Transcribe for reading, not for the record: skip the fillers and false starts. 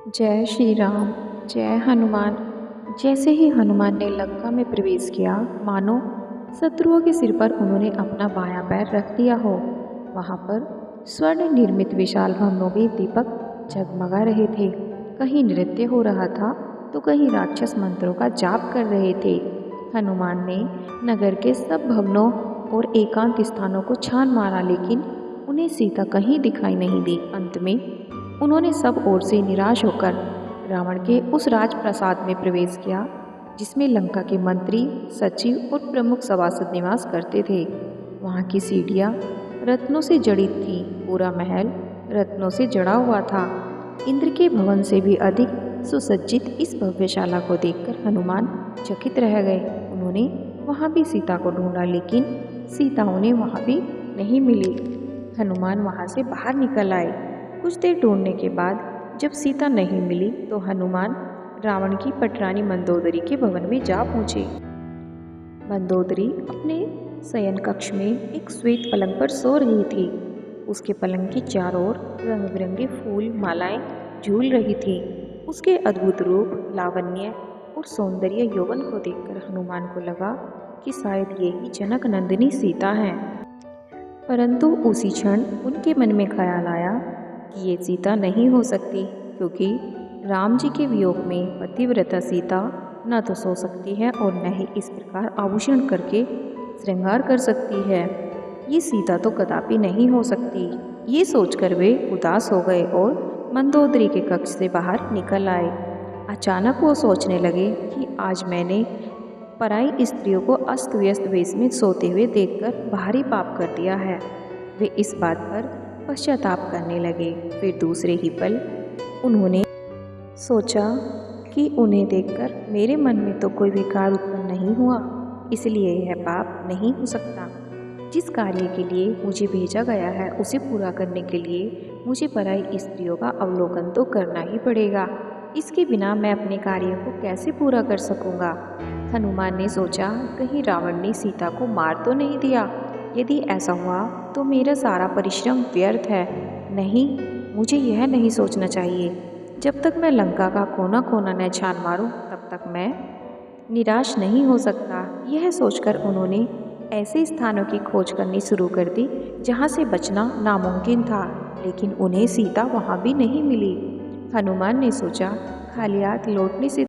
जय श्री राम। जय हनुमान। जैसे ही हनुमान ने लंका में प्रवेश किया, मानो शत्रुओं के सिर पर उन्होंने अपना बायां पैर रख दिया हो। वहां पर स्वर्ण निर्मित विशाल भवनों में दीपक जगमगा रहे थे। कहीं नृत्य हो रहा था तो कहीं राक्षस मंत्रों का जाप कर रहे थे। हनुमान ने नगर के सब भवनों और एकांत स्थानों को छान मारा, लेकिन उन्हें सीता कहीं दिखाई नहीं दी। अंत में उन्होंने सब ओर से निराश होकर रावण के उस राजप्रासाद में प्रवेश किया जिसमें लंका के मंत्री, सचिव और प्रमुख सभासद निवास करते थे। वहाँ की सीढ़ियाँ रत्नों से जड़ित थीं, पूरा महल रत्नों से जड़ा हुआ था। इंद्र के भवन से भी अधिक सुसज्जित इस भव्यशाला को देखकर हनुमान चकित रह गए। उन्होंने वहाँ भी सीता को ढूंढा, लेकिन सीता उन्हें वहाँ भी नहीं मिली। हनुमान वहाँ से बाहर निकल आए। कुछ देर ढूंढने के बाद जब सीता नहीं मिली तो हनुमान रावण की पटरानी मंदोदरी के भवन में जा पहुँचे। मंदोदरी अपने शयन कक्ष में एक श्वेत पलंग पर सो रही थी। उसके पलंग के चारों ओर रंग बिरंगे फूल मालाएं झूल रही थी। उसके अद्भुत रूप, लावण्य और सौंदर्य यौवन को देखकर हनुमान को लगा कि शायद यही जनक नंदिनी सीता है। परंतु उसी क्षण उनके मन में ख्याल आया कि ये सीता नहीं हो सकती, क्योंकि राम जी के वियोग में पतिव्रता सीता न तो सो सकती है और न ही इस प्रकार आभूषण करके श्रृंगार कर सकती है। ये सीता तो कदापि नहीं हो सकती। ये सोचकर वे उदास हो गए और मंदोदरी के कक्ष से बाहर निकल आए। अचानक वो सोचने लगे कि आज मैंने पराई स्त्रियों को अस्त व्यस्त वेश में सोते हुए देखकर भारी पाप कर दिया है। वे इस बात पर पश्चाताप करने लगे। फिर दूसरे ही पल उन्होंने सोचा कि उन्हें देखकर मेरे मन में तो कोई विकार उत्पन्न नहीं हुआ, इसलिए यह पाप नहीं हो सकता। जिस कार्य के लिए मुझे भेजा गया है उसे पूरा करने के लिए मुझे पराई स्त्रियों का अवलोकन तो करना ही पड़ेगा। इसके बिना मैं अपने कार्य को कैसे पूरा कर सकूंगा। हनुमान ने सोचा, कहीं रावण ने सीता को मार तो नहीं दिया। यदि ऐसा हुआ तो मेरा सारा परिश्रम व्यर्थ है। नहीं, मुझे यह नहीं सोचना चाहिए। जब तक मैं लंका का कोना कोना न छान मारूं, तब तक मैं निराश नहीं हो सकता। यह सोचकर उन्होंने ऐसे स्थानों की खोज करनी शुरू कर दी जहां से बचना नामुमकिन था, लेकिन उन्हें सीता वहां भी नहीं मिली। हनुमान ने सोचा, खाली हाथ लौटने से